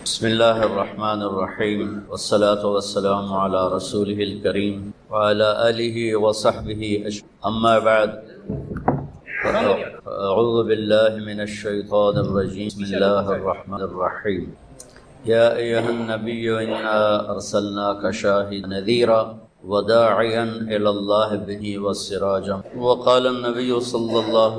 بسم الله الرحمن الرحيم والصلاة والسلام على رسوله الكريم وعلى آله وصحبه أما بعد أعوذ بالله من الشيطان الرجيم بسم الله الرحمن الرحيم يا أيها النبي إنا أرسلناك شاهدا نذيرا وداعيا إلى الله به والسراجا وقال النبي صلى الله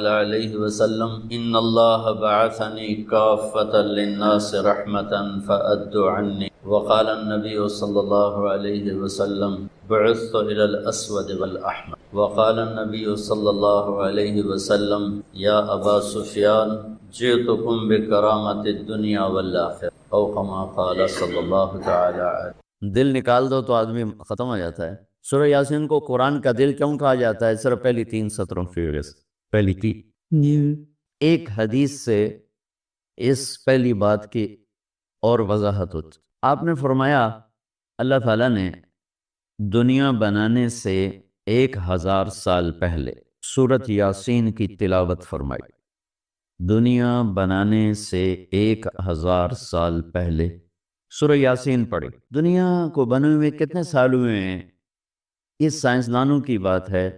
عليه وسلم إن الله بعثني كافة للناس رحمة فأدوا عني وقال النبي صلى الله عليه وسلم بعثت إلى الأسود والأحمر وقال النبي صلى الله عليه وسلم يا أبا سفيان جئتكم بكرامة الدنيا والآخرة أو كما قال صلى الله تعالى عليه. دل نکال دو تو آدمی ختم ہو جاتا ہے۔ سورہ یاسین کو قرآن کا دل کیوں کہا جاتا ہے؟ صرف پہلی 3 سطروں کی وجہ سے۔ پہلی 3 ایک حدیث سے اس پہلی بات کی اور وضاحت ہوتی۔ آپ نے فرمایا اللہ تعالیٰ نے دنیا بنانے سے 1000 سال پہلے سورۃ یاسین کی تلاوت فرمائی۔ دنیا بنانے سے 1000 سال پہلے سورہ یاسین پڑھی۔ دنیا کو بنے ہوئے کتنے سال ہوئے ہیں؟ یہ سائنسدانوں کی بات ہے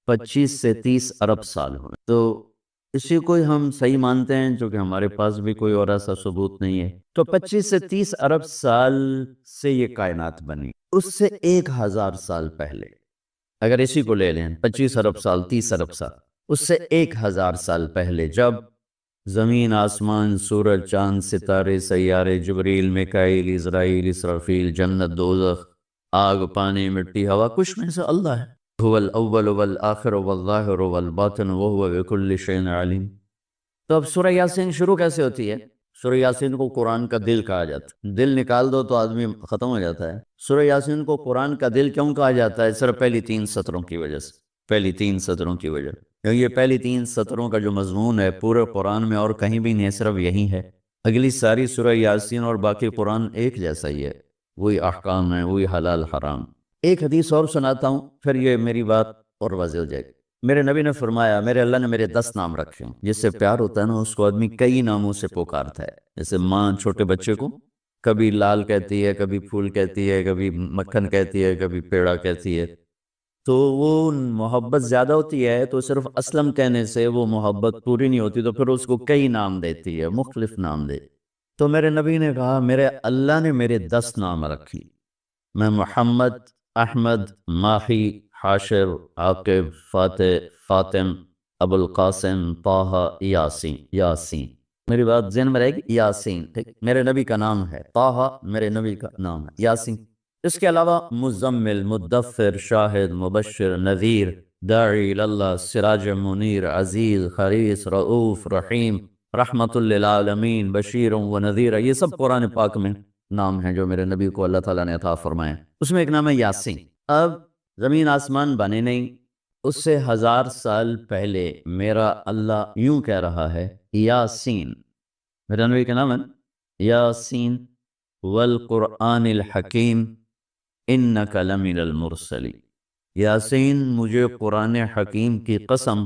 25 سے 30 ارب سال ہوئے۔ تو اسی کو ہم صحیح مانتے ہیں، جو کہ ہمارے پاس بھی کوئی اور ایسا ثبوت نہیں ہے۔ تو 25 سے 30 ارب سال سے یہ کائنات بنی۔ اس سے 1000 سال پہلے اگر اسی کو لے لیں، 25 ارب سال 30 ارب سال، اس سے 1000 سال پہلے جب زمین، آسمان، سورج، چاند، ستارے، سیارے، جبریل، میکائیل، اسرافیل، اسرافیل، جنت، دوزخ، آگ، پانی، مٹی، ہوا، کچھ میں سے اللہ ہے۔ هو الاول والآخر والظاہر والباطن وهو بكل شيء علیم۔ تو اب سورہ یاسین شروع کیسے ہوتی ہے؟ سورہ یاسین کو قرآن کا دل کہا جاتا ہے۔ دل نکال دو تو آدمی ختم ہو جاتا ہے۔ سورہ یاسین کو قرآن کا دل کیوں کہا جاتا ہے؟ صرف پہلی 3 سطروں کی وجہ سے۔ پہلی 3 سطروں کی وجہ، کیونکہ یہ پہلی 3 سطروں کا جو مضمون ہے پورے قرآن میں اور کہیں بھی نہیں، صرف یہی ہے۔ اگلی ساری سورہ یاسین اور باقی قرآن ایک جیسا ہی ہے، وہی احکام ہے، وہی حلال حرام۔ ایک حدیث اور سناتا ہوں، پھر یہ میری بات اور واضح ہو جائے گی۔ میرے نبی نے فرمایا، میرے اللہ نے میرے 10 نام رکھے ہیں۔ جس سے پیار ہوتا ہے نا، اس کو آدمی کئی ناموں سے پکارتا ہے۔ جیسے ماں چھوٹے بچے کو کبھی لال کہتی ہے، کبھی پھول کہتی ہے، کبھی مکھن کہتی ہے، کبھی پیڑا کہتی ہے۔ تو وہ محبت زیادہ ہوتی ہے تو صرف اسلم کہنے سے وہ محبت پوری نہیں ہوتی، تو پھر اس کو کئی نام دیتی ہے، مختلف نام دے۔ تو میرے نبی نے کہا، میرے اللہ نے میرے 10 نام رکھی۔ میں محمد، احمد، ماہی، حاشر، عاقب، فاتح، فاطم، ابو القاسم، طہ، یاسین۔ یاسین میری بات ذہن میں رہے گی، یاسین ٹھیک میرے نبی کا نام ہے، طہ میرے نبی کا نام ہے، یاسین۔ اس کے علاوہ مزمل، مدثر، شاہد، مبشر، نذیر، داعی اللہ، سراج منیر، عزیز، حریص، رؤوف، رحیم، رحمت للعالمین، بشیر و نذیر، یہ سب قرآن پاک میں نام ہیں جو میرے نبی کو اللہ تعالیٰ نے عطا فرمائے۔ اس میں ایک نام ہے یاسین۔ اب زمین آسمان بنے نہیں، اس سے 1000 سال پہلے میرا اللہ یوں کہہ رہا ہے، یاسین، میرے نبی کا نام ہے یاسین، والقرآن الحکیم انک لمن المرسلین۔ یاسین، مجھے قرآن حکیم کی قسم،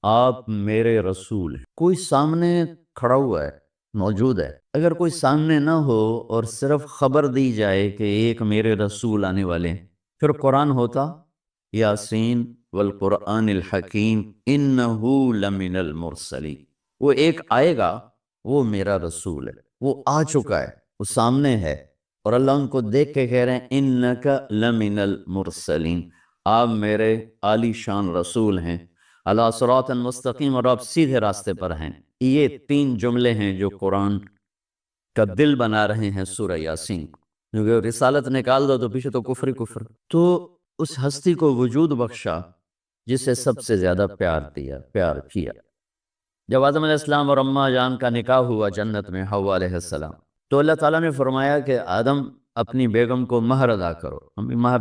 آپ میرے رسول ہیں۔ کوئی سامنے کھڑا ہوا ہے، موجود ہے۔ اگر کوئی سامنے نہ ہو اور صرف خبر دی جائے کہ ایک میرے رسول آنے والے ہیں، پھر قرآن ہوتا یاسین والقرآن الحکیم انہ لمن المرسلین۔ وہ ایک آئے گا، وہ میرا رسول ہے، وہ آ چکا ہے، وہ سامنے ہے، اور اللہ ان کو دیکھ کے کہہ رہے ہیں انکا لمن المرسلین، آپ میرے عالی شان رسول ہیں، علی صراط مستقیم، اور آپ سیدھے راستے پر ہیں۔ یہ 3 جملے ہیں جو قرآن کا دل بنا رہے ہیں سورہ یاسین۔ کیونکہ رسالت نکال دو تو پیچھے تو کفر ہی کفر۔ تو اس ہستی کو وجود بخشا جسے سب سے زیادہ پیار دیا، پیار کیا۔ جب آدم علیہ السلام اور اماں جان کا نکاح ہوا جنت میں، حوا علیہ السلام، تو اللہ تعالیٰ نے فرمایا کہ آدم اپنی بیگم کو مہر ادا کرو۔ ہم مہر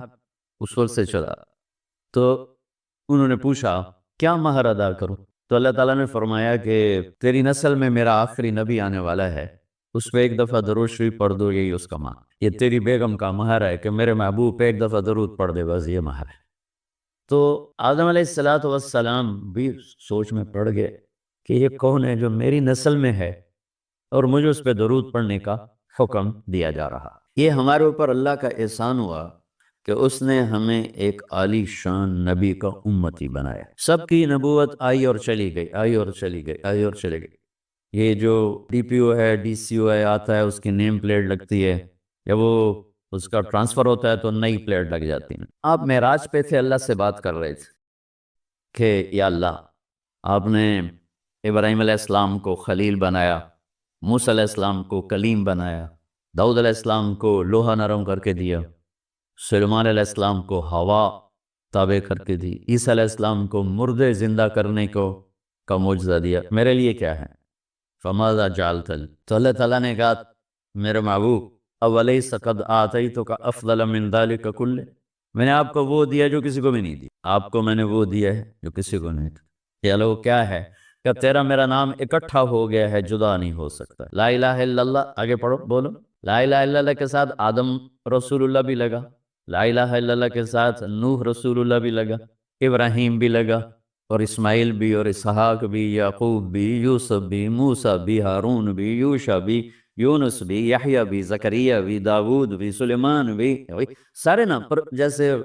اصول سے چلا، تو انہوں نے پوچھا کیا مہر ادا کرو؟ تو اللہ تعالیٰ نے فرمایا کہ تیری نسل میں میرا آخری نبی آنے والا ہے، اس پہ ایک دفعہ درود شریف پڑھ دو، یہی اس کا مہر۔ یہ تیری بیگم کا مہر ہے کہ میرے محبوب پہ ایک دفعہ درود پڑھ دے، بس یہ مہر ہے۔ تو آدم علیہ السلام بھی سوچ میں پڑ گئے کہ یہ کون ہے جو میری نسل میں ہے اور مجھے اس پہ درود پڑھنے کا حکم دیا جا رہا۔ یہ ہمارے اوپر اللہ کا احسان ہوا کہ اس نے ہمیں ایک عالی شان نبی کا امتی بنایا۔ سب کی نبوت آئی اور چلی گئی، آئی اور چلی گئی، آئی اور چلی گئی۔ یہ جو ڈی پی او ہے، ڈی سی او ہے، آتا ہے، اس کی نیم پلیٹ لگتی ہے، یا وہ اس کا ٹرانسفر ہوتا ہے تو نئی پلیٹ لگ جاتی ہے۔ آپ معراج پہ تھے، اللہ سے بات کر رہے تھے کہ یا اللہ، آپ نے ابراہیم علیہ السلام کو خلیل بنایا، موسیٰ علیہ السلام کو کلیم بنایا، داؤد علیہ السلام کو لوہا نرم کر کے دیا، سلیمان علیہ السلام کو ہوا تابع کر کے دی، عیسیٰ علیہ السلام کو مردے زندہ کرنے کا معجزہ دیا، میرے لیے کیا ہے؟ فماذا جعلت لی؟ تو اللہ تعالیٰ نے کہا میرے محبوب اولیس قد آتیتک افضل من ذلک کلہ، میں نے آپ کو وہ دیا جو کسی کو بھی نہیں دیا، آپ کو میں نے وہ دیا ہے جو کسی کو نہیں دیا۔ یہ لوگ کیا ہے کہ تیرا میرا نام اکٹھا ہو گیا ہے، جدا نہیں ہو سکتا۔ لا الہ الا اللہ، آگے پڑھو، بولو لا الہ الا اللہ کے ساتھ آدم رسول اللہ بھی لگا، لا الہ الا اللہ کے ساتھ نوح رسول اللہ بھی لگا، ابراہیم بھی لگا، اور اسماعیل بھی، اور اسحاق بھی، یعقوب بھی، یوسف بھی، موسیٰ بھی، ہارون بھی، یوشع بھی، یونس بھی، یحییٰ بھی، زکریا بھی، داود بھی، سلیمان بھی، سارے نام پر جیسے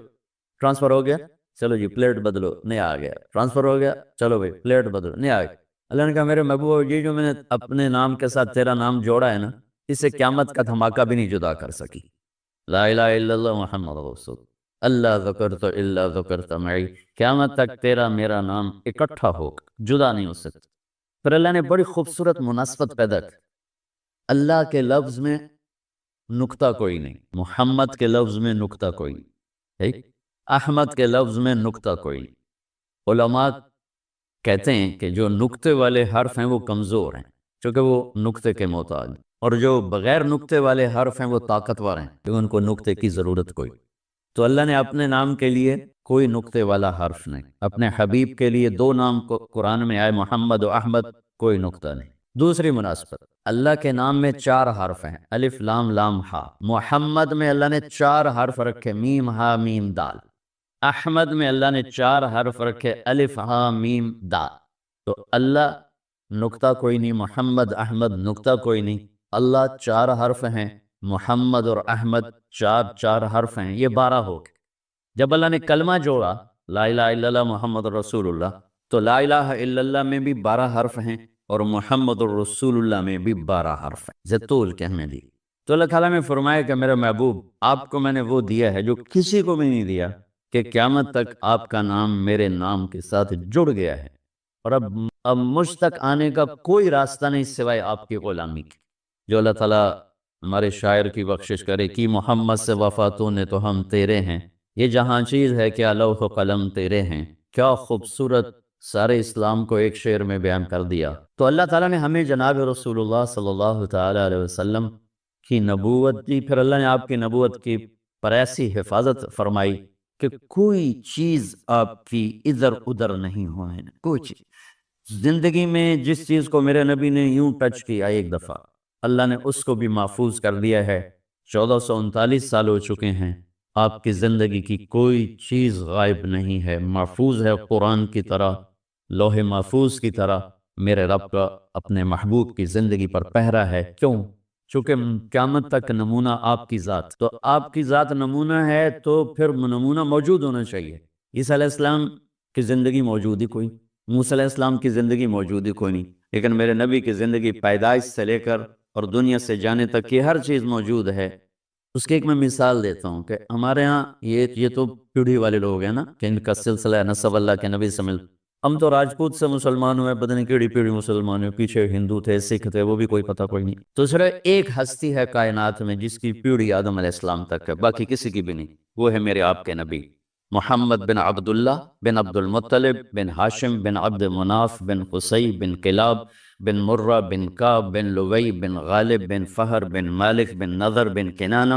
ٹرانسفر ہو گیا، چلو جی پلیٹ بدلو، نہیں آ گیا، ٹرانسفر ہو گیا، چلو بھائی پلیٹ بدلو، نہیں آ گیا۔ اللہ نے کہا میرے محبوب، یہ جو میں نے اپنے نام کے ساتھ تیرا نام جوڑا ہے نا، اسے قیامت کا دھماکہ بھی نہیں جدا کر سکی۔ لا الہ الا اللہ محمد رسول اللہ، ذکرت الا ذکرت معی، قیامت تک تیرا میرا نام اکٹھا ہوگا، جدا نہیں ہو سکتا۔ پھر اللہ نے بڑی خوبصورت مناسبت پیدا کی، اللہ کے لفظ میں نقطہ کوئی نہیں، محمد کے لفظ میں نقطہ کوئی نہیں، احمد کے لفظ میں نقطہ کوئی نہیں۔ علماء کہتے ہیں کہ جو نقطے والے حرف ہیں وہ کمزور ہیں، چونکہ وہ نقطے کے محتاج ہیں، اور جو بغیر نقطے والے حرف ہیں وہ طاقتور ہیں، کہ ان کو نقطے کی ضرورت کوئی۔ تو اللہ نے اپنے نام کے لیے کوئی نقطے والا حرف نہیں، اپنے حبیب کے لیے دو نام کو قرآن میں آئے، محمد و احمد، کوئی نقطہ نہیں۔ دوسری مناسبت، اللہ کے نام میں 4 حرف ہیں، الف لام لام ہا۔ محمد میں اللہ نے 4 حرف رکھے، میم ہا میم دال۔ احمد میں اللہ نے 4 حرف رکھے، الف ہا میم دال۔ تو اللہ نقطہ کوئی نہیں، محمد احمد نقطہ کوئی نہیں، اللہ 4 حرف ہیں، محمد اور احمد 4 حرف ہیں، یہ 12 ہو گئے۔ جب اللہ نے کلمہ جوڑا لا الہ الا اللہ محمد رسول اللہ، تو لا الہ الا اللہ میں بھی 12 حرف ہیں، اور محمد الرسول اللہ میں بھی 12 حرف ہیں، زطول کہنے دی۔ تو اللہ تعالیٰ نے فرمایا کہ میرے محبوب، آپ کو میں نے وہ دیا ہے جو کسی کو بھی نہیں دیا، کہ قیامت تک آپ کا نام میرے نام کے ساتھ جڑ گیا ہے، اور اب مجھ تک آنے کا کوئی راستہ نہیں سوائے آپ کی غلامی کی۔ جو اللہ تعالیٰ ہمارے شاعر کی بخشش کرے کہ محمد سے وفاتوں نے تو ہم تیرے ہیں، یہ جہاں چیز ہے کیا لوح و قلم تیرے ہیں، کیا خوبصورت سارے اسلام کو ایک شعر میں بیان کر دیا۔ تو اللہ تعالیٰ نے ہمیں جناب رسول اللہ صلی اللہ تعالیٰ علیہ وسلم کی نبوت دی، پھر اللہ نے آپ کی نبوت کی پر ایسی حفاظت فرمائی کہ کوئی چیز آپ کی ادھر ادھر نہیں ہوئے، کوئی چیز زندگی میں جس چیز کو میرے نبی نے یوں ٹچ کیا ایک دفعہ، اللہ نے اس کو بھی محفوظ کر دیا ہے۔ 1439 سال ہو چکے ہیں، آپ کی زندگی کی کوئی چیز غائب نہیں ہے، محفوظ ہے، قرآن کی طرح، لوح محفوظ کی طرح میرے رب کا اپنے محبوب کی زندگی پر پہرا ہے۔ کیوں؟ چونکہ قیامت تک نمونہ آپ کی ذات، تو آپ کی ذات نمونہ ہے تو پھر نمونہ موجود ہونا چاہیے۔ عیسیٰ علیہ السلام کی زندگی موجود ہی کوئی، موسیٰ علیہ السلام کی زندگی موجود ہی کوئی نہیں، لیکن میرے نبی کی زندگی پیدائش سے لے کر اور دنیا سے جانے تک کی ہر چیز موجود ہے۔ اس کی ایک میں مثال دیتا ہوں کہ ہمارے ہاں یہ تو پیڑھی والے لوگ ہیں نا، کہ ان کا سلسلہ نسب اللہ کے نبی سے مل، ہم تو راجپوت سے مسلمان ہوئے، پتہ نہیں کیڑی پیڑھی مسلمان ہوئے، پیچھے ہندو تھے، سکھ تھے، وہ بھی کوئی پتہ کوئی نہیں۔ تو صرف ایک ہستی ہے کائنات میں جس کی پیڑھی آدم علیہ السلام تک ہے، باقی کسی کی بھی نہیں، وہ ہے میرے آپ کے نبی محمد بن عبداللہ بن عبد المطلب بن ہاشم بن عبد مناف بن قصی بن کلاب بن مرہ بن کعب بن لوی بن غالب بن فہر بن مالک بن نضر بن کنانہ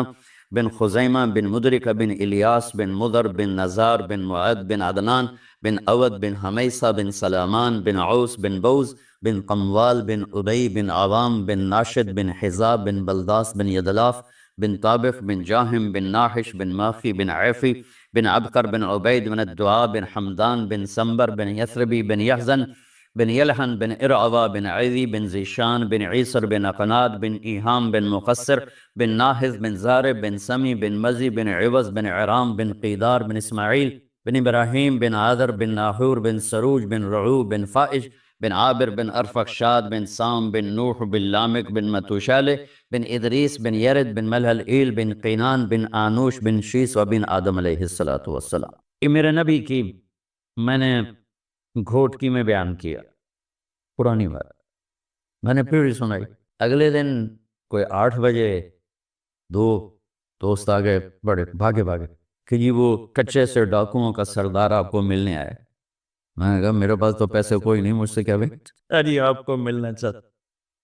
بن خزیمہ بن مدرکہ بن الیاس بن مضر بن نزار بن معد بن عدنان بن اود بن حمیسہ بن سلامان بن عوس بن بوز بن قموال بن ابی بن عوام بن ناشد بن حزاب بن بلداس بن یدلاف بن طابق بن جاہم بن ناحش بن ماخی بن عیفی بن عبقر بن عبید بن الدعاء بن حمدان بن سنبر بن یثربی بن یحزن بن یلحن بن ارعوا بن عیدی بن زیشان بن عیسر بن اقناد بن ایہام بن مقصر بن ناحذ بن زارب بن سمی بن مزی بن عوض بن عرام بن قیدار بن اسماعیل بن ابراہیم بن عادر بن ناحور بن سروج بن رعو بن فائج بن عابر بن ارفخشاد بن سام بن نوح بن لامک بن متوشالہ بن ادریس بن یرد بن ملحل ایل بن قینان بن آنوش بن شیس و بن آدم علیہ السلام۔ یہ میرے نبی کی میں نے گھوٹکی میں بیان کیا، پرانی بات میں نے پھر سنائی۔ اگلے دن کوئی 8 بجے 2 دوست آ گئے، بڑے بھاگے کہ جی وہ کچے سے ڈاکوؤں کا سردار آپ کو ملنے آئے۔ میں نے کہا میرے پاس تو پیسے کوئی نہیں، مجھ سے کیا بھائی ارے آپ کو ملنا چاہتا۔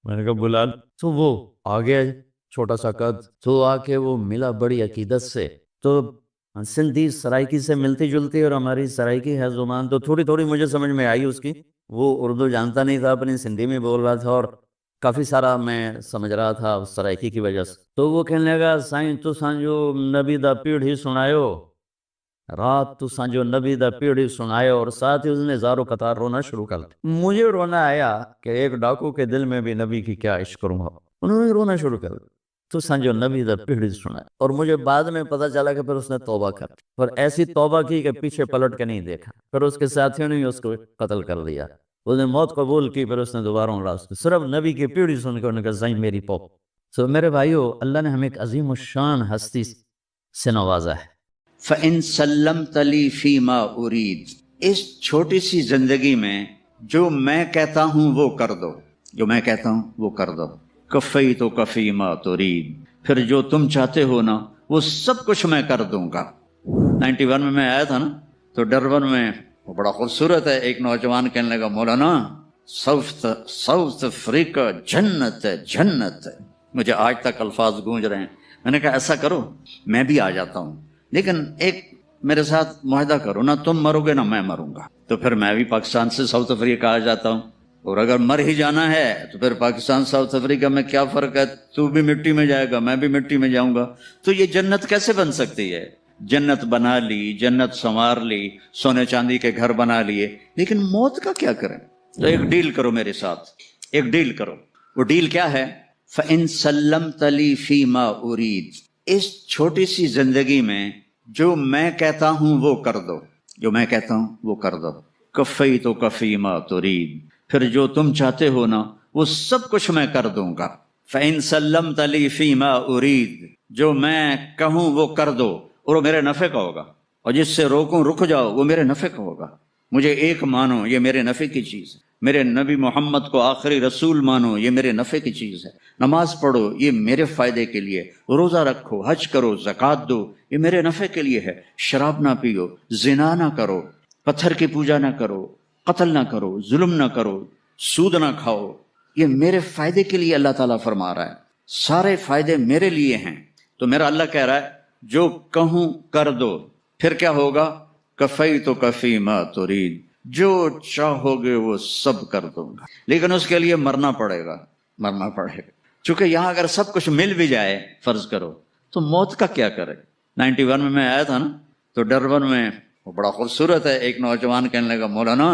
میں نے کہا بلا، تو وہ آ گیا چھوٹا سا قد، تو آ کے وہ ملا بڑی عقیدت سے۔ تو سندھی سرائکی سے ملتی جلتی اور ہماری سرائکی ہے زبان، تو تھوڑی تھوڑی مجھے سمجھ میں آئی اس کی۔ وہ اردو جانتا نہیں تھا، اپنی سندھی میں بول رہا تھا اور کافی سارا میں سمجھ رہا تھا اس سرائکی کی وجہ سے۔ تو وہ کہنے لگا سائیں تو سانجو نبی دا پیڑھی سنایو، رات تو سانجو نبی دا پیڑھی سنایو، اور ساتھ ہی اس نے زارو قطار رونا شروع کر دیا۔ مجھے رونا آیا کہ ایک ڈاکو کے دل میں بھی نبی کی کیا عشق کروں گا۔ انہوں نے رونا شروع کر دیا، تو سانجو نبی دا پیڑھی سنایا۔ اور مجھے بعد میں پتا چلا کہ پھر اس نے توبہ کر، اور ایسی توبہ کی کہ پیچھے پلٹ کے نہیں دیکھا۔ پھر اس کے ساتھیوں نے اس کو قتل کر دیا، اس نے موت قبول کی، پھر اس نے دوبارہ راست صرف نبی کی پیڑھی سن کے انہوں نے کہا سائیں میری پوپ۔ سو میرے بھائیو، اللہ نے ہمیں ایک عظیم الشان ہستی سے نوازا ہے۔ فَإِن سَلَّمْتَ لِي فِي مَا أُرِيدُ، اس چھوٹی سی زندگی میں جو میں کہتا ہوں وہ کر دو، جو میں کہتا ہوں وہ کر دو۔ کَفَّیْتُکَ فِی مَا تُرِیدُ، پھر جو تم چاہتے ہو نا وہ سب کچھ میں کر دوں گا۔ 91 میں آیا تھا نا، تو ڈربن میں وہ بڑا خوبصورت ہے، ایک نوجوان کہنے لگا مولانا ساؤتھ افریقہ جنت ہے، جنت ہے۔ مجھے آج تک الفاظ گونج رہے ہیں۔ میں نے کہا ایسا کرو میں بھی آ جاتا ہوں، لیکن ایک میرے ساتھ معاہدہ کرو، نہ تم مرو گے نہ میں مروں گا۔ تو پھر میں بھی پاکستان سے ساؤتھ افریقہ آ جاتا ہوں، اور اگر مر ہی جانا ہے تو پھر پاکستان ساؤتھ افریقہ میں کیا فرق ہے؟ تو بھی مٹی میں جائے گا، میں بھی مٹی میں جاؤں گا۔ تو یہ جنت کیسے بن سکتی ہے؟ جنت بنا لی، جنت سنوار لی، سونے چاندی کے گھر بنا لیے، لیکن موت کا کیا کریں؟ تو ایک ڈیل کرو میرے ساتھ، ایک ڈیل کرو۔ وہ ڈیل کیا ہے؟ فَإِن سَلَّمْتَ لِي فِي مَا أُرِيدُ، اس چھوٹی سی زندگی میں جو میں کہتا ہوں وہ کر دو، جو میں کہتا ہوں وہ کر دو۔ کَفَّیْتُکَ فِی مَا تُرِیدُ، پھر جو تم چاہتے ہو نا وہ سب کچھ میں کر دوں گا۔ فَإِن سَلَّمْتَ لِي فِی مَا أُرِيدُ، جو میں کہوں وہ کر دو، اور وہ میرے نفع کا ہوگا، اور جس سے روکوں رک جاؤ وہ میرے نفع کا ہوگا۔ مجھے ایک مانو، یہ میرے نفع کی چیز ہے۔ میرے نبی محمد کو آخری رسول مانو، یہ میرے نفع کی چیز ہے۔ نماز پڑھو، یہ میرے فائدے کے لیے۔ روزہ رکھو، حج کرو، زکوٰۃ دو، یہ میرے نفع کے لیے ہے۔ شراب نہ پیو، زنا نہ کرو، پتھر کی پوجا نہ کرو، قتل نہ کرو، ظلم نہ کرو، سود نہ کھاؤ، یہ میرے فائدے کے لیے اللہ تعالیٰ فرما رہا ہے۔ سارے فائدے میرے لیے ہیں۔ تو میرا اللہ کہہ رہا ہے جو کہوں کر دو، پھر کیا ہوگا؟ کفیتک فی ما ترید، جو چاہو گے وہ سب کر دوں گا، لیکن اس کے لیے مرنا پڑے گا، مرنا پڑے گا۔ چونکہ یہاں اگر سب کچھ مل بھی جائے فرض کرو، تو موت کا کیا کرے؟ 91 میں آیا تھا نا، تو ڈربن میں وہ بڑا خوبصورت ہے، ایک نوجوان کہنے لگا مولانا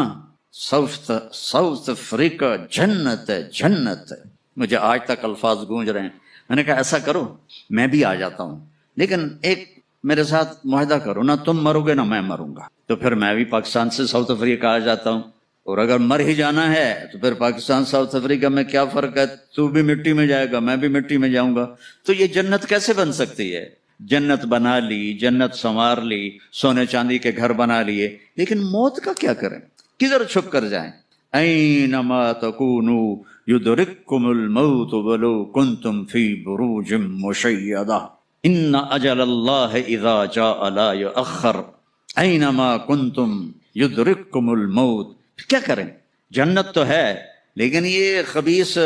ساؤتھ افریقہ جنت ہے، جنت ہے۔ مجھے آج تک الفاظ گونج رہے ہیں۔ میں نے کہا ایسا کرو میں بھی آ جاتا ہوں، لیکن ایک میرے ساتھ معاہدہ کرو، نہ تم مرو گے نہ میں مروں گا۔ تو پھر میں بھی پاکستان سے ساؤتھ افریقہ آ جاتا ہوں، اور اگر مر ہی جانا ہے تو پھر پاکستان ساؤتھ افریقہ میں کیا فرق ہے؟ تو بھی مٹی میں جائے گا، میں بھی مٹی میں جاؤں گا۔ تو یہ جنت کیسے بن سکتی ہے؟ جنت بنا لی، جنت سنوار لی، سونے چاندی کے گھر بنا لیے، لیکن موت کا کیا کریں؟ کدھر چھپ کر جائیں؟ اینما تکونوا یدرککم الموت ولو کنتم فی بروج مشیدہ ان اجل اللہ اذا جاء لا یؤخر اینما کنتم یدرککم الموت۔ کیا کریں؟ جنت تو ہے، لیکن یہ خبیث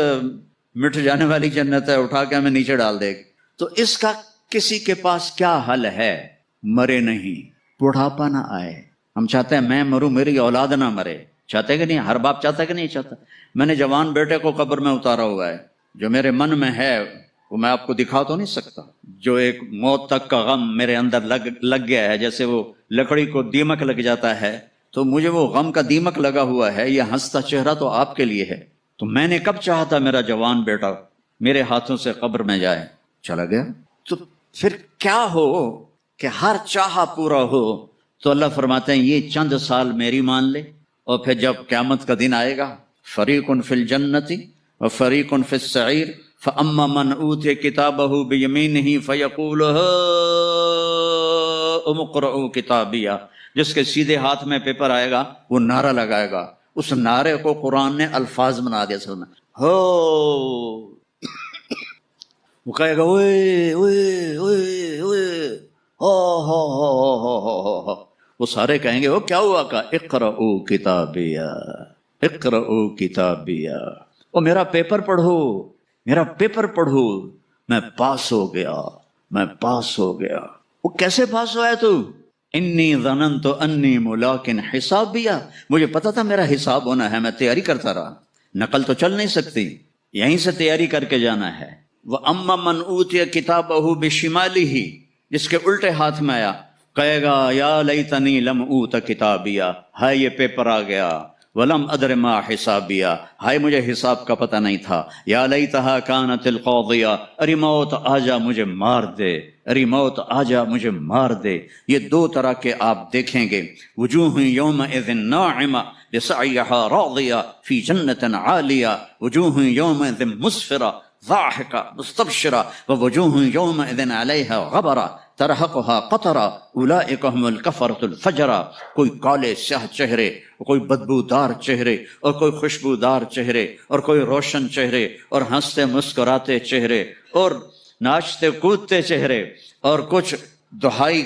مٹ جانے والی جنت ہے، اٹھا کے ہمیں نیچے ڈال دے گی۔ تو اس کا کسی کے پاس کیا حل ہے؟ مرے نہیں، بڑھاپا نہ آئے۔ ہم چاہتے ہیں میں مروں، میری اولاد نہ مرے، چاہتے کہ نہیں؟ ہر باپ چاہتا ہے کہ نہیں چاہتا؟ میں نے جوان بیٹے کو قبر میں اتارا ہوا ہے، جو میرے من میں ہے وہ میں آپ کو دکھا تو نہیں سکتا۔ جو ایک موت تک کا غم میرے اندر لگ گیا ہے، جیسے وہ لکڑی کو دیمک لگ جاتا ہے تو مجھے وہ غم کا دیمک لگا ہوا ہے، یہ ہنستا چہرہ تو آپ کے لیے ہے، تو میں نے کب چاہا تھا میرا جوان بیٹا میرے ہاتھوں سے قبر میں جائے، چلا گیا۔ تو پھر کیا ہو کہ ہر چاہا پورا ہو؟ تو اللہ فرماتے ہیں یہ چند سال میری مان لے، اور پھر جب قیامت کا دن آئے گا، فریق فی الجنت و فریق فی السعیر فاما من اوتی کتابہ بیمینہ فیقول ہاؤم اقرؤوا کتابیہ، جس کے سیدھے ہاتھ میں پیپر آئے گا وہ نعرہ لگائے گا، اس نعرے کو قرآن نے الفاظ بنا دیا، سننا ہو، وہ کہے گا اوئے اوئے اوئے اوئے ہو، وہ سارے کہیں گے وہ کیا ہوا؟ کا اقرؤوا کتابیہ، اقرؤوا کتابیہ، او میرا پیپر پڑھو، میرا پیپر پڑھو، میں پاس ہو گیا، میں پاس ہو گیا۔ وہ کیسے پاس ہوا ہے تو؟ انی ظننت انی ملاق حسابیہ، مجھے پتا تھا میرا حساب ہونا ہے، میں تیاری کرتا رہا، نقل تو چل نہیں سکتی، یہیں سے تیاری کر کے جانا ہے۔ وَأَمَّا مَنْ أُوتِيَ كِتَابَهُ بِشِمَالِهِ، جس کے الٹے ہاتھ میں آیا، کہے گا یا لیتنی لم اوت کتابیہ، ہائے یہ پیپر آ گیا، ولم ادر ما حسابیہ، ہائے مجھے حساب کا پتہ نہیں تھا، یا لیتہا کانت القاضیہ، اری موت آ جا مجھے مار دے، اری موت آ جا مجھے مار دے۔ یہ دو طرح کے آپ دیکھیں گے، وجوہ یومئذ ناعمہ لسعیہا راضیہ فی جنت عالیہ، وجوہ یومئذ مسفرہ ضاحکہ مستبشرہ، ووجوہ یومئذ علیہا غبرہ ترہقها قطرہ اولئک هم الکفرۃ الفجرہ۔ کوئی کالے سیاہ چہرے، کوئی بدبودار چہرے، اور کوئی خوشبودار چہرے، اور کوئی روشن چہرے، اور ہنستے مسکراتے چہرے، اور ناچتے کودتے چہرے، اور کچھ دہائی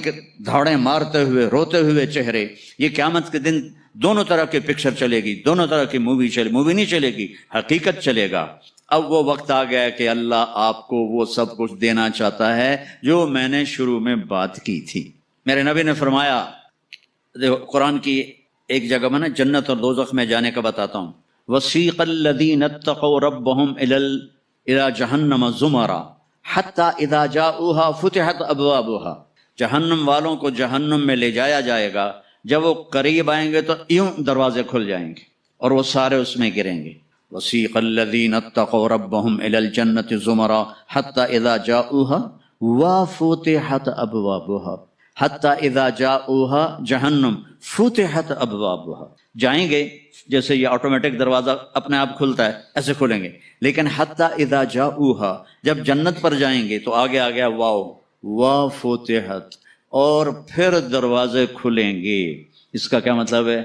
دھاڑیں مارتے ہوئے روتے ہوئے چہرے۔ یہ قیامت کے دن دونوں طرح کی پکچر چلے گی، دونوں طرح کی مووی نہیں چلے گی، حقیقت چلے گا۔ اب وہ وقت آ گیا کہ اللہ آپ کو وہ سب کچھ دینا چاہتا ہے جو میں نے شروع میں بات کی تھی۔ میرے نبی نے فرمایا، قرآن کی ایک جگہ میں نا جنت اور دوزخ میں جانے کا بتاتا ہوں، وَسِيقَ الَّذِينَ اتَّقَوْا رَبَّهُمْ إِلَى جَهَنَّمَ زُمَرًا حَتَّى إِذَا جَاءُوهَا فُتِحَتْ أَبْوَابُهَا، جہنم والوں کو جہنم میں لے جایا جائے گا، جب وہ قریب آئیں گے تو یوں دروازے کھل جائیں گے اور وہ سارے اس میں گریں گے۔ وَسِيقَ الَّذِينَ اتَّقَوْا رَبَّهُمْ إِلَى الْجَنَّةِ زُمَرًا حَتَّى إِذَا جَاءُوهَا وَفُتِحَتْ أَبْوَابُهَا، حَتَّى إِذَا جَاءُوهَا جہنم فتحت أَبْوَابُهَا، جائیں گے جیسے یہ آٹومیٹک دروازہ اپنے آپ کھلتا ہے ایسے کھلیں گے، لیکن حَتَّى إِذَا جَاءُوهَا، جب جنت پر جائیں گے تو آگے آ گیا واو، وَفُتِحَتْ، اور پھر دروازے کھلیں گے۔ اس کا کیا مطلب ہے؟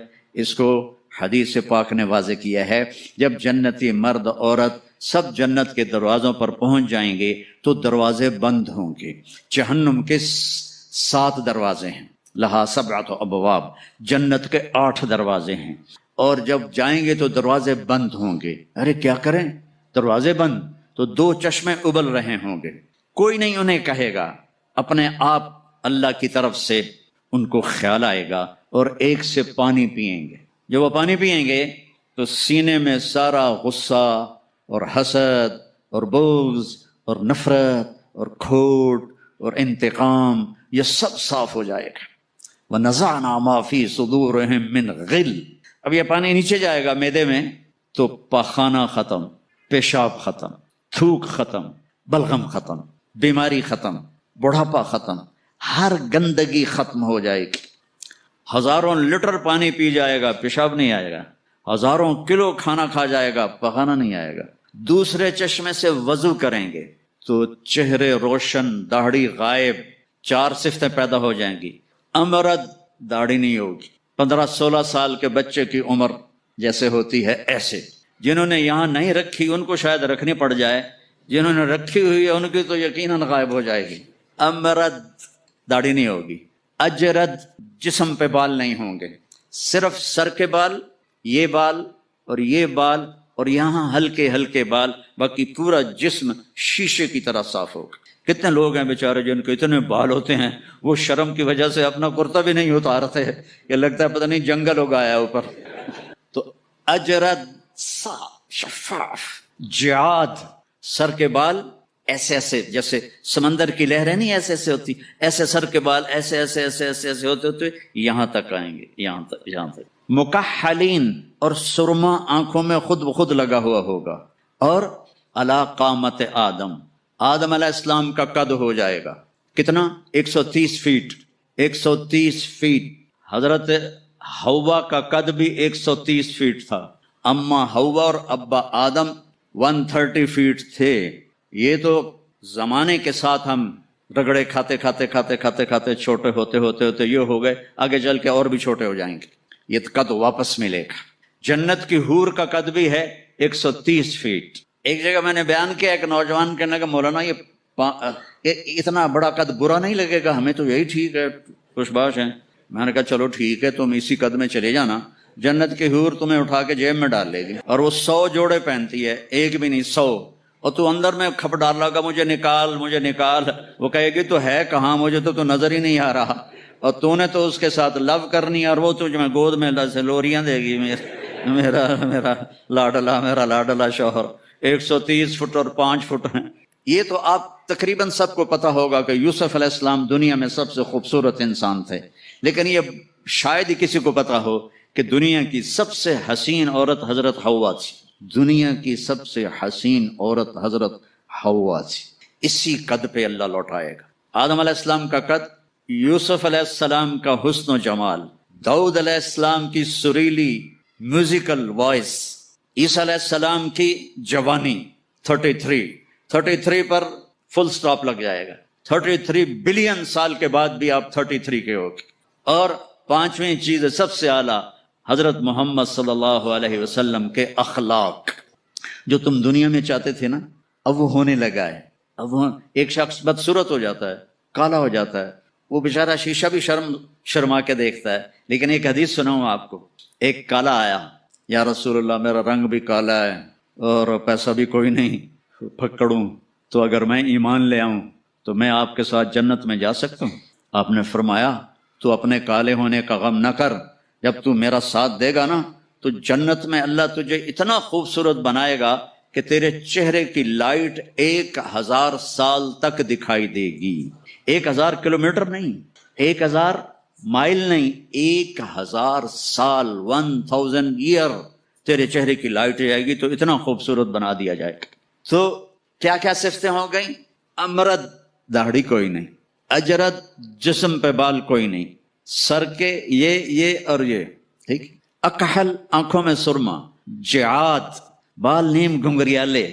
اس کو حدیث پاک نے واضح کیا ہے، جب جنتی مرد عورت سب جنت کے دروازوں پر پہنچ جائیں گے تو دروازے بند ہوں گے۔ جہنم کے 7 دروازے ہیں، لہا 7 ابواب، جنت کے 8 دروازے ہیں، اور جب جائیں گے تو دروازے بند ہوں گے۔ ارے کیا کریں، دروازے بند تو 2 چشمے ابل رہے ہوں گے، کوئی نہیں انہیں کہے گا، اپنے آپ اللہ کی طرف سے ان کو خیال آئے گا اور ایک سے پانی پئیں گے۔ جب وہ پانی پئیں گے تو سینے میں سارا غصہ اور حسد اور بغض اور نفرت اور کھوٹ اور انتقام یہ سب صاف ہو جائے گا۔ وَنَزَعْنَا مَا فِي صُدُورِهِم مِّن غِلٍّ، اب یہ پانی نیچے جائے گا معدے میں تو پاخانہ ختم، پیشاب ختم، تھوک ختم، بلغم ختم، بیماری ختم، بڑھاپا ختم، ہر گندگی ختم ہو جائے گی۔ ہزاروں لیٹر پانی پی جائے گا، پیشاب نہیں آئے گا، ہزاروں کلو کھانا کھا جائے گا، پخانا نہیں آئے گا۔ دوسرے چشمے سے وضو کریں گے تو چہرے روشن، داڑھی غائب، 4 صفتیں پیدا ہو جائیں گی۔ امرد، داڑھی نہیں ہوگی، 15-16 سال کے بچے کی عمر جیسے ہوتی ہے ایسے۔ جنہوں نے یہاں نہیں رکھی ان کو شاید رکھنی پڑ جائے، جنہوں نے رکھی ہوئی ہے ان کی تو یقیناً غائب ہو جائے گی۔ امرد، داڑھی نہیں ہوگی۔ اجرد، جسم پہ بال نہیں ہوں گے، صرف سر کے بال، یہ بال اور یہ بال اور یہاں ہلکے ہلکے بال، باقی پورا جسم شیشے کی طرح صاف ہوگا۔ کتنے لوگ ہیں بیچارے جن کے اتنے بال ہوتے ہیں وہ شرم کی وجہ سے اپنا کرتا بھی نہیں اتارتے، کہ لگتا ہے پتہ نہیں جنگل ہو گیا اوپر۔ تو اجرد، صاف شفاف۔ جعاد، سر کے بال ایسے ایسے جیسے سمندر کی لہریں نہیں ایسے ایسے ہوتی، ایسے سر کے بال ایسے ایسے ایسے ایسے ایسے ہوتے ہوتے یہاں تک آئیں گے، یہاں تک مکحلین اور سرما آنکھوں میں خود بخود لگا ہوا ہوگا، اور علی قامت آدم، آدم علیہ السلام کا قد ہو جائے گا کتنا؟ 130 فیٹ، 130 فیٹ۔ حضرت حوا کا قد بھی 130 فیٹ تھا، اما حوا اور ابا آدم 130 فیٹ تھے۔ یہ تو زمانے کے ساتھ ہم رگڑے کھاتے کھاتے کھاتے کھاتے کھاتے چھوٹے ہوتے ہوتے ہوتے یہ ہو گئے، آگے چل کے اور بھی چھوٹے ہو جائیں گے، یہ قد واپس ملے گا۔ جنت کی حور کا قد بھی ہے 130 فیٹ۔ ایک جگہ میں نے بیان کیا، ایک نوجوان کہنے لگا مولانا یہ اتنا بڑا قد برا نہیں لگے گا، ہمیں تو یہی ٹھیک ہے، خوش باش ہیں۔ میں نے کہا چلو ٹھیک ہے، تم اسی قد میں چلے جانا، جنت کی حور تمہیں اٹھا کے جیب میں ڈال لے گی، اور وہ 100 جوڑے پہنتی ہے، ایک بھی نہیں 100، اور تو اندر میں کھپ ڈال لگا مجھے نکال مجھے نکال، وہ کہے گی تو ہے کہاں، مجھے تو نظر ہی نہیں آ رہا، اور تو نے تو اس کے ساتھ لو کرنی، اور وہ تجھے گود میں لوریاں دے گی، میرا لاڈلا شوہر 130 فٹ اور 5 فٹ ہیں۔ یہ تو آپ تقریباً سب کو پتا ہوگا کہ یوسف علیہ السلام دنیا میں سب سے خوبصورت انسان تھے، لیکن یہ شاید ہی کسی کو پتا ہو کہ دنیا کی سب سے حسین عورت حضرت حوا تھی، دنیا کی سب سے حسین عورت حضرت حوا تھی۔ اسی قد پہ اللہ لوٹائے گا۔ آدم علیہ السلام کا قد، یوسف علیہ السلام کا حسن و جمال، داؤد علیہ السلام کی سریلی میوزیکل وائس، عیسیٰ علیہ السلام کی جوانی 33 پر فل سٹاپ لگ جائے گا، 33 بلین سال کے بعد بھی آپ 33 کے ہو گے۔ اور پانچویں چیز سب سے اعلیٰ حضرت محمد صلی اللہ علیہ وسلم کے اخلاق، جو تم دنیا میں چاہتے تھے نا، اب وہ ہونے لگا ہے۔ اب وہ ایک شخص بدصورت ہو جاتا ہے، کالا ہو جاتا ہے، وہ بیچارہ شیشہ بھی شرما کے دیکھتا ہے، لیکن ایک حدیث سناؤں آپ کو۔ ایک کالا آیا، یا رسول اللہ میرا رنگ بھی کالا ہے اور پیسہ بھی کوئی نہیں، پکڑوں تو اگر میں ایمان لے آؤں تو میں آپ کے ساتھ جنت میں جا سکتا ہوں؟ آپ نے فرمایا تو اپنے کالے ہونے کا غم نہ کر، جب تو میرا ساتھ دے گا نا تو جنت میں اللہ تجھے اتنا خوبصورت بنائے گا کہ تیرے چہرے کی لائٹ 1000 سال تک دکھائی دے گی۔ 1000 کلومیٹر نہیں، 1000 مائل نہیں، 1000 سال، 1000 ایئر تیرے چہرے کی لائٹ جائے گی، تو اتنا خوبصورت بنا دیا جائے گا۔ تو کیا کیا صفتیں ہو گئیں؟ امرد، داڑھی کوئی نہیں، اجرد، جسم پہ بال کوئی نہیں، سر کے یہ اور یہ، ٹھیک، اکحل، آنکھوں میں سرما، جعاد، بال نیم گھنگریالے،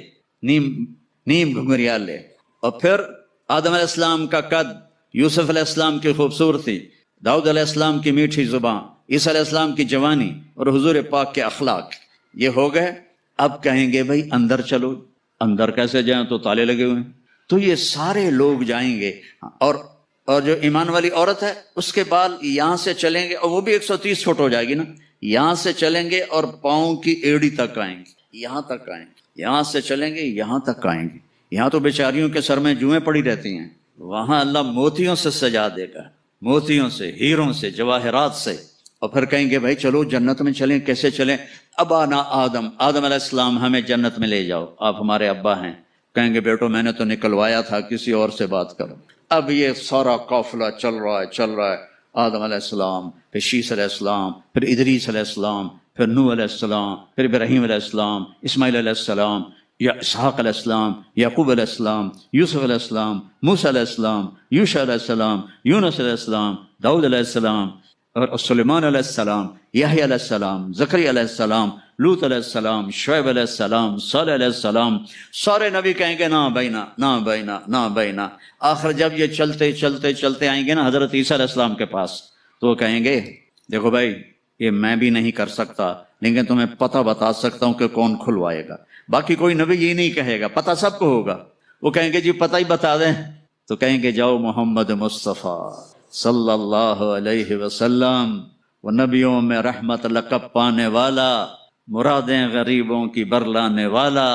نیم گھنگریالے، اور پھر آدم علیہ السلام کا قد، یوسف علیہ السلام کی خوبصورتی، داؤد علیہ السلام کی میٹھی زبان، عیسیٰ علیہ السلام کی جوانی، اور حضور پاک کے اخلاق، یہ ہو گئے۔ اب کہیں گے بھائی اندر چلو، اندر کیسے جائیں؟ تو تالے لگے ہوئے ہیں۔ تو یہ سارے لوگ جائیں گے، اور جو ایمان والی عورت ہے اس کے بال یہاں سے چلیں گے، اور وہ بھی 130 فٹ ہو جائے گی نا، یہاں سے چلیں گے اور پاؤں کی ایڑی تک آئیں گے، یہاں تک آئیں گے، یہاں سے چلیں گے یہاں تک آئیں گے۔ یہاں تو بیچاریوں کے سر میں جوئیں پڑی رہتی ہیں، وہاں اللہ موتیوں سے سجا دے گا، موتیوں سے، ہیروں سے، جواہرات سے، اور پھر کہیں گے بھائی چلو جنت میں چلیں۔ کیسے چلیں؟ ابانا آدم علیہ السلام ہمیں جنت میں لے جاؤ، آپ ہمارے ابا ہیں۔ کہیں گے بیٹو میں نے تو نکلوایا تھا، کسی اور سے بات کرو۔ اب یہ سارا قافلہ چل رہا ہے، آدم علیہ السلام، پھر شیس علیہ السلام، پھر ادریس علیہ السلام، پھر نوح علیہ السلام، پھر ابراہیم علیہ السلام، اسماعیل علیہ السلام، یا اسحاق علیہ السلام، یعقوب علیہ السلام، یوسف علیہ السلام، موسیٰ علیہ السلام، یوشع علیہ السلام، یونس علیہ السلام، داؤد علیہ السلام، اور سلیمان علیہ السلام، یحییٰ علیہ السلام، زکریا علیہ السلام، لوط علیہ السلام، شعیب علیہ السلام، صالح علیہ السلام۔ سارے نبی کہیں گے نا بینا، نا بینا، نا بینا۔ آخر جب یہ چلتے چلتے چلتے آئیں گے نا حضرت عیسیٰ علیہ السلام کے پاس، تو وہ کہیں گے دیکھو بھائی یہ میں بھی نہیں کر سکتا، لیکن تمہیں پتہ بتا سکتا ہوں کہ کون کھلوائے گا۔ باقی کوئی نبی یہ نہیں کہے گا، پتہ سب کو ہوگا۔ وہ کہیں گے جی پتہ ہی بتا دیں، تو کہیں گے جاؤ محمد مصطفیٰ صلی اللہ علیہ وسلم، وہ نبیوں میں رحمت لقب پانے والا، مرادیں غریبوں کی برلانے والا،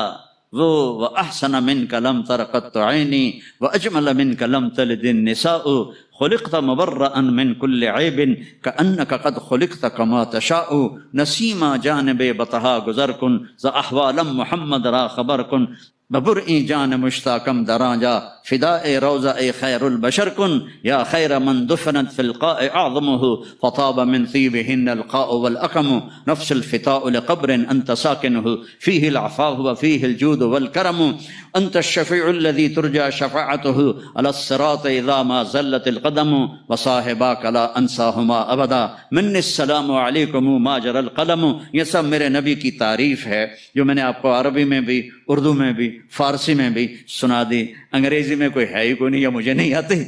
وہ وَأَحْسَنَ مِنْكَ لَمْ تَرَ قَطُّ عَيْنِي وَأَجْمَلَ مِنْكَ لَمْ تَلِدِ النِّسَاءُ خُلِقْتَ مُبَرَّأً مِنْ كُلِّ عَيْبٍ كَأَنَّكَ قَدْ خُلِقْتَ كَمَا تَشَاءُ نسیما جانب بطہا گزر کن ز احوالم محمد را خبر کن ببرئی جان مشتاقم دراں جا فداء روضہ خیر البشر کن یا خیر من دفنت فی القاء اعظمہ فطاب من طیبہن القاء والاقم نفس الفتاء لقبر انت ساکنہ فیہ العفاء وفیہ الجود والکرم انت الشفیع الذی ترجى شفاعته علی الصراط اذا ما زلت القدم وصاحباک لا انساہما ابدا من السلام علیکم ما جرى القلم۔ یہ سب میرے نبی کی تعریف ہے جو میں نے آپ کو عربی میں بھی، اردو میں بھی، فارسی میں بھی سنا دی، انگریزی میں کوئی ہے ہی کوئی نہیں یا مجھے نہیں آتی۔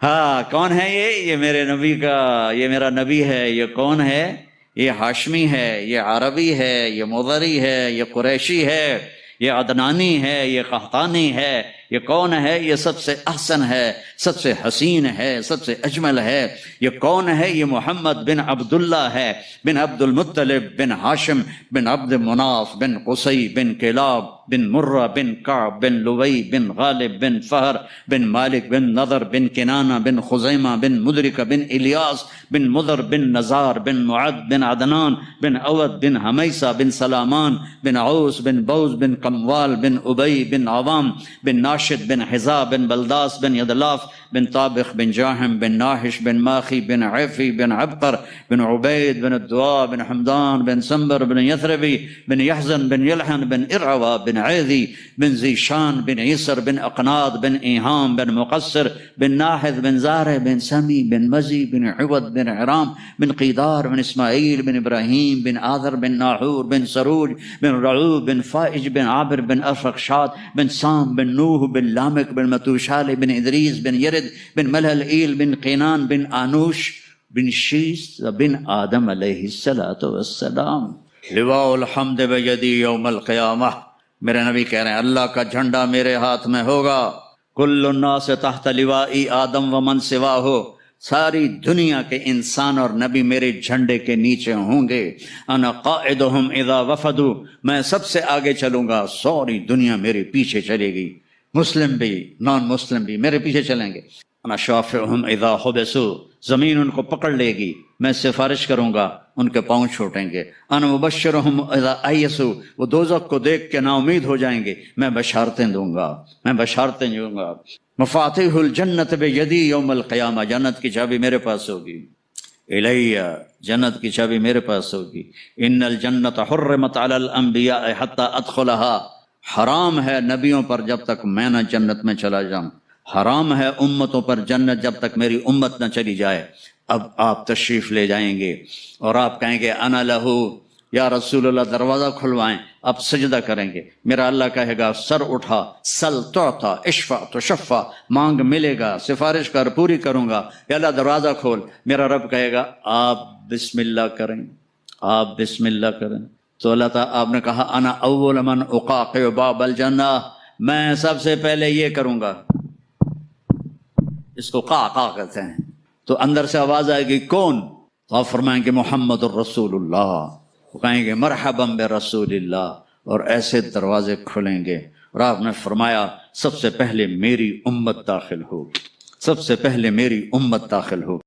ہاں کون ہے یہ میرے نبی کا، یہ میرا نبی ہے۔ یہ کون ہے؟ یہ ہاشمی ہے، یہ عربی ہے، یہ مضری ہے، یہ قریشی ہے، یہ عدنانی ہے، یہ قحطانی ہے۔ یہ کون ہے؟ یہ سب سے احسن ہے، سب سے حسین ہے، سب سے اجمل ہے۔ یہ کون ہے؟ یہ محمد بن عبداللہ ہے، بن عبد المطلب بن ہاشم بن عبد مناف بن قصی بن کلاب بن مرہ بن کعب بن لوی بن غالب بن فہر بن مالک بن نضر بن کنانہ بن خزیمہ بن مدرکہ بن الیاس بن مضر بن نزار بن معد بن عدنان بن عود بن حمیسہ بن سلامان بن عوس بن بوز بن قموال بن ابی بن عوام بن ناشد بن حزا بن بلداس بن یدلاف بن طابخ بن جاہم بن ناحش بن ماخی بن عیفی بن عبقر بن عبید بن الدعاء بن حمدان بن سنبر بن یثربی بن یحزن بن یلحن بن ارعوا بن عیدی بن زیشان بن عیسر بن اقناد بن ایہام بن مقصر بن ناحذ بن زارع بن سمی بن مزی بن عوض بن عرام بن قیدار بن اسماعیل بن ابراہیم بن آذر بن ناحور بن سروج بن رعوب بن فائج بن عابر بن ارفخشاد بن سام بن نوح بن لامک بن متوشال بن ادریس بن یرد بن ملہل ایل بن قینان بن آنوش بن شیس بن آدم علیہ السلام۔ لواء الحمد بیدی یوم القیامہ، میرے نبی کہہ رہے ہیں اللہ کا جھنڈا میرے ہاتھ میں ہوگا۔ کل الناس تحت لوائی آدم ومن سواہ، ساری دنیا کے انسان اور نبی میرے جھنڈے کے نیچے ہوں گے۔ انا قائدہم اذا وفدوا، میں سب سے آگے چلوں گا، ساری دنیا میرے پیچھے چلے گی، مسلم بھی نان مسلم بھی میرے پیچھے چلیں گے۔ انا شافعہم اذا حبسوا، زمین ان کو پکڑ لے گی، میں سفارش کروں گا، ان کے پاؤں چھوٹیں گے۔ انا مبشرہم اذا ایسوا، وہ دوزخ کو دیکھ کے نا امید ہو جائیں گے، میں بشارتیں دوں گا، میں بشارتیں دوں گا۔ مفاتیح الجنت بیدی یوم القیامہ، جنت کی چابی میرے پاس ہوگی۔ الیہ، جنت کی چابی میرے پاس ہوگی۔ ان الجنت حرمت علی الانبیاء حتی ادخلها، حرام ہے نبیوں پر جب تک میں نہ جنت میں چلا جاؤں، حرام ہے امتوں پر جنت جب تک میری امت نہ چلی جائے۔ اب آپ تشریف لے جائیں گے اور آپ کہیں گے انا لہو، یا رسول اللہ دروازہ کھلوائیں، آپ سجدہ کریں گے، میرا اللہ کہے گا سر اٹھا، سل تعطا، اشفع تشفع، مانگ ملے گا، سفارش کر پوری کروں گا، یا اللہ دروازہ کھول۔ میرا رب کہے گا آپ بسم اللہ کریں، آپ بسم اللہ کریں، تو اللہ تعالیٰ آپ نے کہا انا اول من اقاقع باب الجنہ، میں سب سے پہلے یہ کروں گا، اس کو قاقع کہتے ہیں۔ تو اندر سے آواز آئے گی کون؟ تو آپ فرمائیں گے محمد الرسول اللہ، وہ کہیں گے مرحبا برسول اللہ، اور ایسے دروازے کھلیں گے۔ اور آپ نے فرمایا سب سے پہلے میری امت داخل ہوگی، سب سے پہلے میری امت داخل ہوگی۔